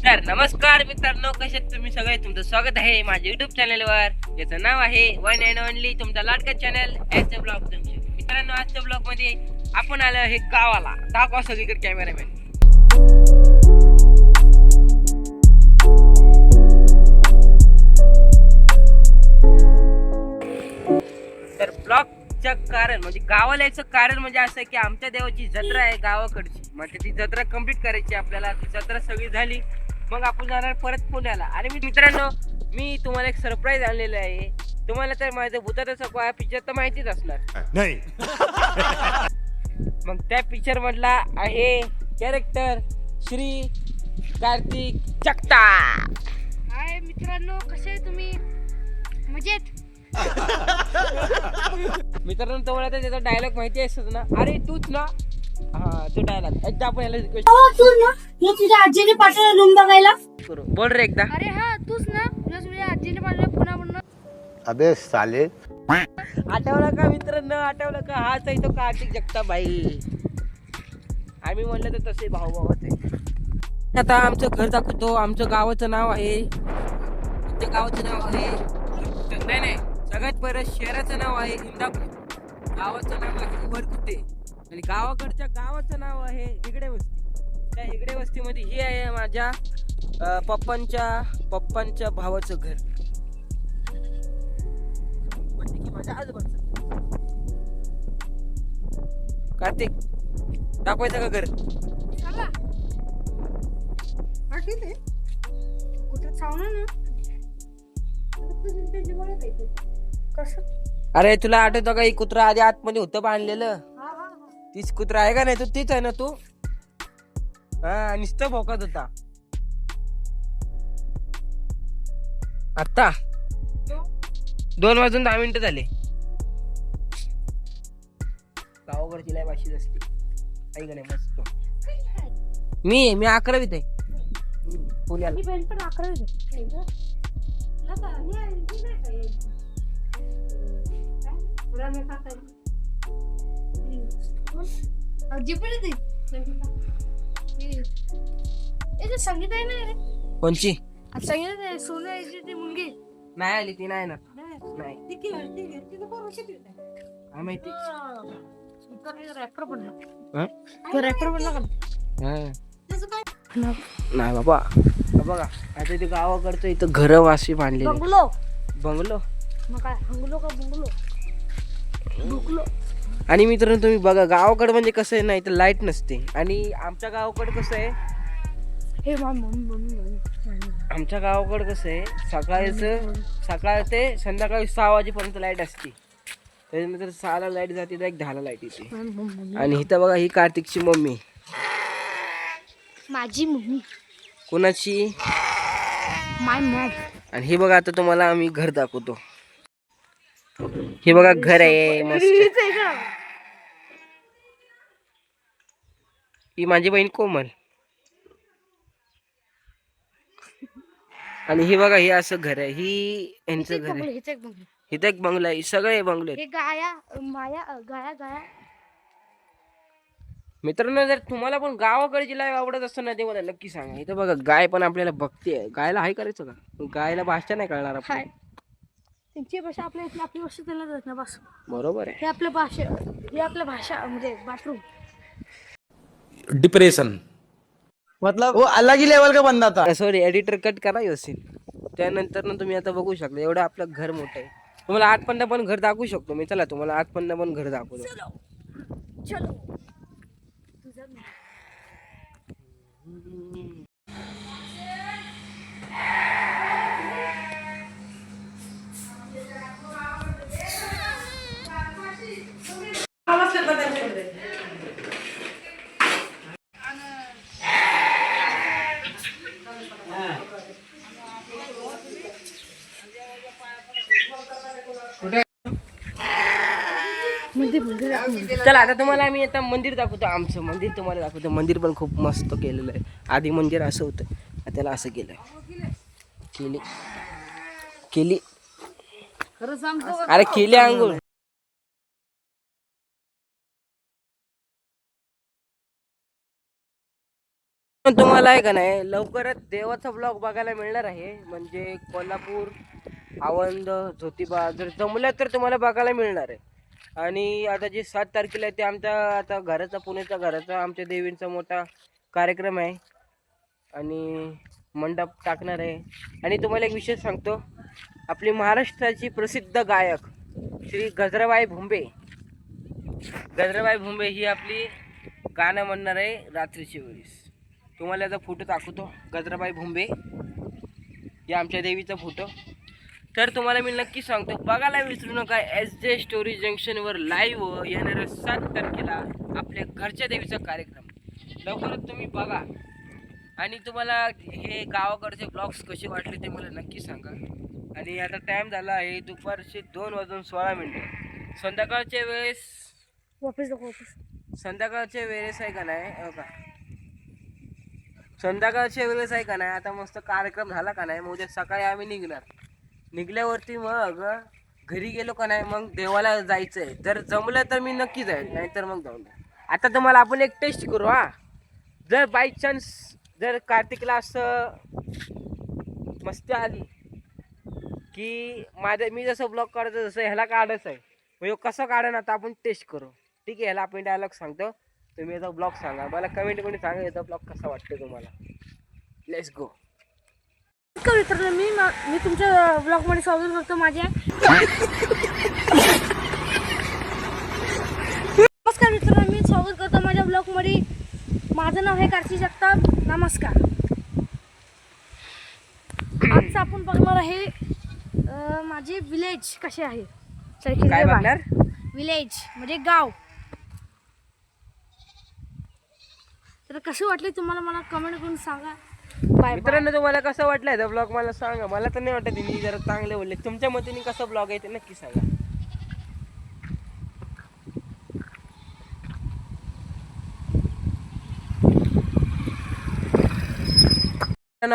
तर नमस्कार मित्रांनो, कसे आहेत तुम्ही सगळे? तुमचं स्वागत आहे माझ्या युट्यूब चॅनलवर, ज्याचं नाव आहे वन अँड ओनली तुमचा लाडका चॅनल एच ब्लॉग जंक्शन. मित्रांनो, आजच्या ब्लॉग मध्ये आपण आलो आहे गावाला. दाखवा सगळीकडे कॅमेरामॅन. तर ब्लॉगचं कारण म्हणजे गावाला यायचं कारण म्हणजे असं आहे की आमच्या देवाची जत्रा आहे गावाकडची. म्हणजे ती जत्रा कंप्लीट करायची आपल्याला. ती जत्रा सगळी झाली मग आपण जाणार परत पुण्याला. आणि मित्रांनो, मी तुम्हाला एक सरप्राईज आणलेलं आहे. तुम्हाला तर माझं भूताचा सपा पिक्चर तर माहितीच असणार नाही. मग त्या पिक्चर मधला आहे कॅरेक्टर श्री कार्तिक जगताप. हाय मित्रांनो, कसे आहे तुम्ही? मजेत. मित्रांनो, तुम्हाला तर त्याचा डायलॉग माहिती असतोच ना. अरे तूच ना, हा तो डायलॉग एकदा आपण याला रिक्वेस्ट तू ना, मी तुझ्या आजीने पाठवलं रूम बघायला. करू. बोल रे एकदा. अरे हा तूच ना, तुझ्या आजीने पाठवलं पुन्हा पुन्हा. अबे साले. आठवलं का मित्रांनो? आठवलं का? हाच आहे तो कार्तिक जगताप भाई. आम्ही म्हणलं तर तसे भाऊ आहे. आता आमचं घर दाखवतो. आमचं गावाचं नाव आहे, आमच्या गावाचं नाव आहे नाही सगळ्यात पहिलं शहराचं नाव आहे इंदापूर. गावाचं नाव आहे वरकुटे. आणि गावाकडच्या गावाचं नाव आहे हिगडे वस्ती. त्या हिगडे वस्तीमध्ये ही आहे माझ्या पप्पांच्या भावाचं घर, म्हणजे की माझ्या आजोबांचं. कार्तिक, दाखवायचं का घर? चला. हा ठीक आहे. कुठं चावणार ना? कसं? अरे तुला आठवतं का, ही कुत्रा आधी आतमध्ये होतं बांधलेलं? हा हा तीच कुत्रा आहे का नाही? तू तीच आहे ना तू? हा, नुसतं भोकात होता. आता 2:10 झाले. गावाकडची लय भाषीच असते, काही का नाही? मस्त. मी 11वीत आहे पुण्याला. मी बहीण पण 11वी आहे. संगीत आहे ना रे? कोणची? संगीत आहे. सोनू यायची ती मुलगी नाही आली ती, नाही ना. नाही काय माहिती. रॅपर बनला. हा? तो रॅपर बनला का? हा. नाही बाबा. बघा आता इथे गावाकडचं इथं घर वाशी बांधलेली. बंगलो. बंगलो. मग काय हंगलो का बंगलो? बुकलो. आणि मित्रांनो, तुम्ही बघा गावाकडे म्हणजे कसं आहे ना, इथं लाईट नसते. आणि आमच्या गावाकडे कसं आहे, हे मम्मी आमच्या गावाकडे कसं आहे, सकाळ ते संध्याकाळी 6 वाजेपर्यंत लाईट असते. त्याच्यानंतर 6ला लाईट जाते तर 10ला लाईट येते. आणि इथं बघा, ही कार्तिकची मम्मी. माझी मम्मी. कोणाची? माय मॉम. आणि हे बघा, आता तुम्हाला आम्ही घर दाखवतो. हे बघा घर आहे मस्त. ही माझी बहीण कोमल. आणि हे बघा, हे असं घर आहे. ही यांचं घर आहे. इथं एक बंगला आहे. सगळे बंगले आहेत. गाया. मित्रांनो, जर तुम्हाला पण गावाकडची लाईफ आवडत असतं ना, ते मला नक्की सांगा. इथं बघा, गाय पण आपल्याला बघते. गायला हाय करायचं का? गायला भाषा नाही कळणार आपण. त्यांची भाषा आपली भाषा त्याला जात ना. बस बरोबर आहे. हे आपल्या भाषा म्हणजे बाथरूम. डिप्रेशन मतलब वो अलग ही लेवल का बंदा था. सॉरी, एडिटर कट करा असेल. त्यानंतर ना तुम्ही आता बघू शकता, एवढं आपलं घर मोठं आहे. तुम्हाला आतपण पण घर दाखवू शकतो मी. चला, तुम्हाला आतपण पण घर दाखवतो. चलो. चला, आता तुम्हाला आम्ही आता मंदिर दाखवतो. आमचं मंदिर तुम्हाला दाखवतो. मंदिर पण खूप मस्त केलेलं आहे. आधी मंदिर असं होतं, त्याला असं केलंय. केली खरं सांगतो. अरे केली आंघोळ. पण तुम्हाला आहे का नाही लवकरच देवाचा ब्लॉग बघायला मिळणार आहे. म्हणजे कोल्हापूर, आवंद, ज्योतिबा जर जमलं तर तुम्हाला बघायला मिळणार आहे. आणि आता जे 7 तारखेला आहे ते आमच्या आता घराचा पुण्याच्या घराचा आमच्या देवींचा मोठा कार्यक्रम आहे आणि मंडप टाकणार आहे. आणि तुम्हाला एक विषय सांगतो, आपली महाराष्ट्राची प्रसिद्ध गायक श्री गजराबाई भुंबे ही आपली गाणं म्हणणार आहे रात्रीच्या वेळेस. तुम्हाला याचा फोटो दाखवतो, गजराबाई भुंबे या आमच्या देवीचा फोटो. तर तुम्हाला मी नक्की सांगतो, बघायला विसरू नका. SJ स्टोरी जंक्शनवर लाईव्ह येणाऱ्या 7 तारखेला आपल्या घरच्या देवीचा कार्यक्रम लवकरच तुम्ही बघा. आणि तुम्हाला हे गावाकडचे ब्लॉग्स कसे वाटले ते मला नक्की सांगा. आणि आता टाईम झाला आहे दुपारचे 2:16. संध्याकाळच्या वेळेस संध्याकाळच्या वेळेस आहे का नाही का संध्याकाळच्या वेळेस आहे का नाही आता मस्त कार्यक्रम झाला का नाही, मग उद्या सकाळी आम्ही निघल्यावरती मग घरी गेलो का नाही मग देवाला जायचं आहे. जर जमलं तर मी नक्की जाईल, नाहीतर मग जाऊन द्या. आता तुम्हाला आपण एक टेस्ट करू. जर बाय चान्स जर कार्तिकला असं मस्ती आली की मी जसं ब्लॉग काढतो जसं ह्याला काढायचं आहे, मग कसं काढा ना आता आपण टेस्ट करू. ठीक आहे, ह्याला आपण डायलॉग सांगतो, तुम्ही याचा ब्लॉग सांगा, मला कमेंट करून सांगा याचा ब्लॉग कसा वाटतो तुम्हाला. Let's go. मित्रांनो मी तुमच्या ब्लॉग मध्ये स्वागत करतो. नमस्कार मित्रांनो, मी स्वागत करतो माझ्या ब्लॉग मध्ये. माझं नाव आहे कार्तिक जगताप. नमस्कार. आज आपण बघणार आहे माझे विलेज कसे आहे. काय बघणार? विलेज म्हणजे गाव. तर कसे वाटले तुम्हाला मला कमेंट करून सांगा. बाय. मित्रांनो तुम्हाला कसं वाटलंय तो ब्लॉग मला सांगा. मला तर नाही वाटत मी जरा चांगले बोलले. तुमच्या मतीने कसा ब्लॉग आहे ते नक्की सांगा.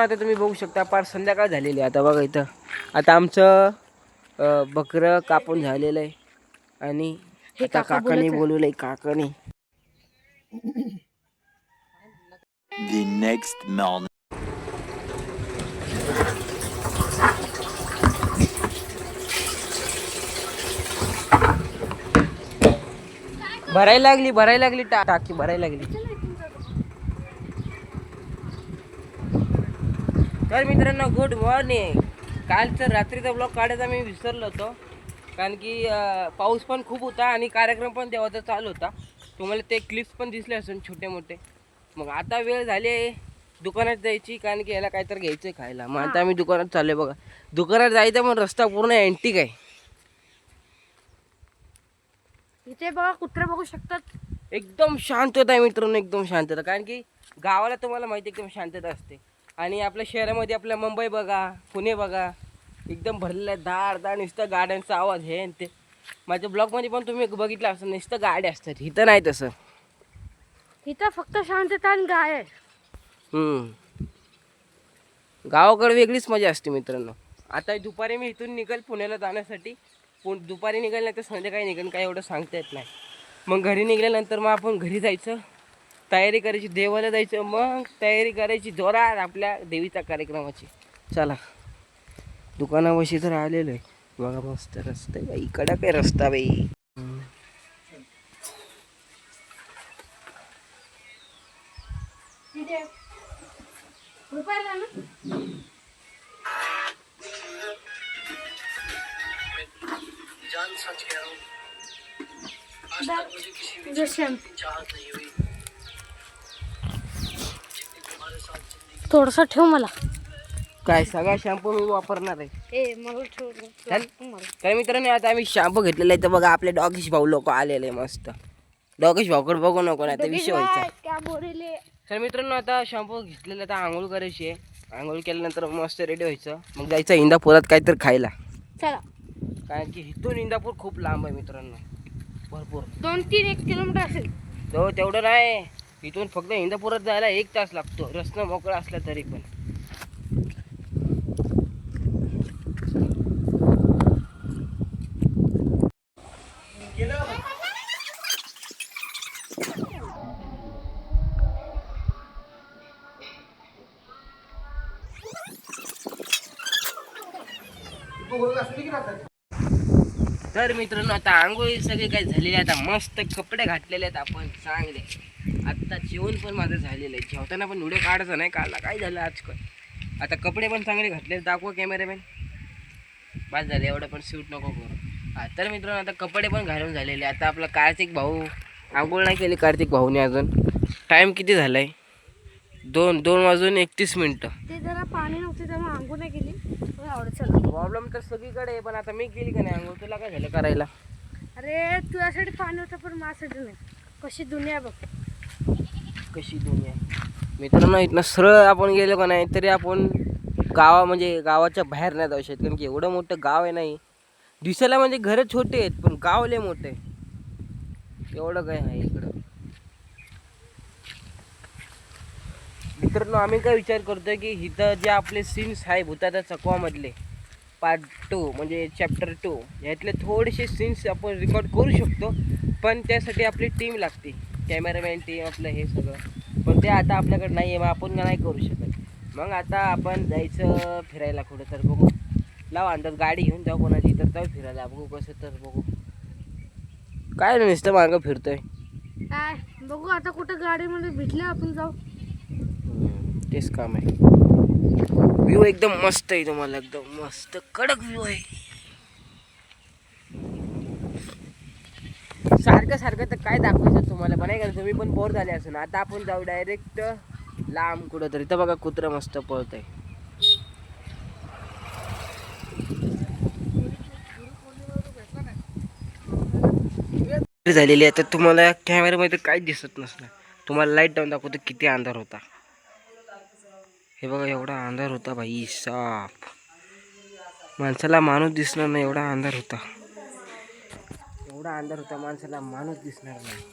आता तुम्ही बघू शकता पार संध्याकाळ झालेली आहे. आता बघा इथं आता आमचं बकरं कापून झालेलं आहे आणि आता काकाने बोलवलंय. काकाने The next morning. भरायला लागली टाकी भरायला लागली. तर मित्रांनो गुड मॉर्निंग. कालचं रात्रीचा ब्लॉग काढायचा मी विसरलो होतो, कारण की पाऊस पण खूप होता आणि कार्यक्रम पण देवाचा चालू होता. तुम्हाला ते क्लिप्स पण दिसले असेल छोटे मोठे. मग आता वेळ झाली आहे दुकानात जायची, कारण की याला काहीतरी घ्यायचं आहे खायला. मग आता आम्ही दुकानात चाललोय. बघा दुकानात जायचं पण रस्ता पूर्ण अँटिक आहे. इथे बघा कुत्रे बघू शकतात. एकदम शांतता आहे मित्रांनो, एकदम शांतता. कारण की गावाला तुम्हाला माहिती एकदम शांतता असते. आणि आपल्या शहरामध्ये आपल्या मुंबई बघा, पुणे बघा, एकदम भरलेलं आहे. दाड नुसतं गाड्यांचा आवाज हे ते. माझ्या ब्लॉगमध्ये पण तुम्ही बघितलं असं नुसतं गाड्या असतात. इथं नाही तसं. इथं फक्त शांतता आणि गाय आहे. गावाकडे वेगळीच मजा असते मित्रांनो. आता दुपारी मी इथून निघेल पुण्याला जाण्यासाठी. दुपारी निघेल नाही तर संध्याकाळी निघेल, काय एवढं सांगता येत नाही. मग घरी निघाल्यानंतर मग आपण घरी जायचं, तयारी करायची, देवाला जायचं, मग तयारी करायची जोरात आपल्या देवीच्या कार्यक्रमाची. चला दुकानापाशी तर आलेलो आहे. बघा मस्त रस्ता आहे बाई, कडक आहे रस्ता बाई. थोडसा ठेव मला. काय सगळा शॅम्पू मी वापरणार आहे. मला ठेव. तर मित्रांनो आता आम्ही शॅम्पू घेतलेला आहे. तर बघा आपले डॉगेश भाऊ लोक आलेले मस्त. डॉगेश भाऊकडे बघू नको नाही तर विषय व्हायचा. तर मित्रांनो आता शॅम्पू घेतलेला, आता आंघोळ करायची आहे. आंघोळ केल्यानंतर मस्त रेडी व्हायचं, मग जायचं इंदापुरात काहीतरी खायला. चला. कारण की इथून इंदापूर खूप लांब आहे मित्रांनो, भरपूर 2-3 किलोमीटर असेल. तो तेवढं नाही. इथून फक्त इंदापुरात जायला 1 तास लागतो, रस्ता मोकळा असला तरी पण. तर मित्रांनो आता आंघोळी सगळे काय झालेले आता मस्त कपडे घातलेले आहेत आपण चांगले. आता जेवण पण माझं झालेलं आहे. जेवताना पण व्हिडिओ काढायचा नाही काढला काय झालं आजकाल. आता कपडे पण चांगले घातले दाखवा कॅमेरामॅन. बस झाले एवढं पण शूट नको करू. हा तर मित्रांनो आता कपडे पण घालून झालेले. आता आपला कार्तिक भाऊ आंघोळ नाही केली कार्तिक भाऊने अजून. टाईम किती झाला आहे 2:31. ते जरा पाणी नव्हते त्यामुळे आंघोळ नाही केली. आवडत चला. प्रॉब्लेम तर सगळीकडे आहे पण आता मी केली का नाही आंघोळ तुला काय झालं करायला. अरे तुझ्यासाठी पाणी होतं पण माझ्यासाठी नाही. कशी दुनिया बघ. कशी दुनिया मित्रांनो. इथनं सरळ आपण गेलो का नाही तरी आपण म्हणजे गावाच्या बाहेर नाही जाऊ शकत. कारण की एवढं मोठं गाव आहे नाही. दिसायला म्हणजे घरं छोटे आहेत पण गाव लय मोठे आहे. एवढं काय आहे इकडं. मित्रांनो आम्ही काय विचार करतोय की इथं जे आपले सीन्स आहे भूताच्या चकवामधले पार्ट 2 म्हणजे चॅप्टर 2 यातले थोडेसे सीन्स आपण रेकॉर्ड करू शकतो. पण त्यासाठी आपली टीम लागते. कॅमेरामॅन टीम आपलं हे सगळं. पण ते आता आपल्याकडे नाही आहे मग आपण नाही करू शकत. मग आता आपण जायचं फिरायला कुठं तर बघू. लाव अंदाज गाडी घेऊन जाऊ कोणाची तर जाऊ फिरायला बघू कसं तर बघू. काय नुसतं मागं फिरतोय. काय बघू आता कुठं गाडीमध्ये भेटलं आपण जाऊ. तेच काम आहे. व्ह्यू एकदम मस्त आहे तुम्हाला एकदम मस्त कडक व्ह्यू आहे. सारखं सारखं तर काय दाखवायचं तुम्हाला पण आहे का तुम्ही पण बोर झाले असून. आता आपण जाऊ डायरेक्ट लांब कुठं तरी. तर बघा कुत्रं मस्त पळत आहे. झालेली आहे तर तुम्हाला कॅमेऱ्यामध्ये काहीच दिसत नसणार. तुम्हाला लाईट डाऊन दाखवतो किती अंधार होता. हे बघा एवढा अंधार होता भाई साप. माणसाला माणूस दिसणार नाही एवढा अंधार होता. एवढा अंधार होता माणसाला माणूस दिसणार नाही.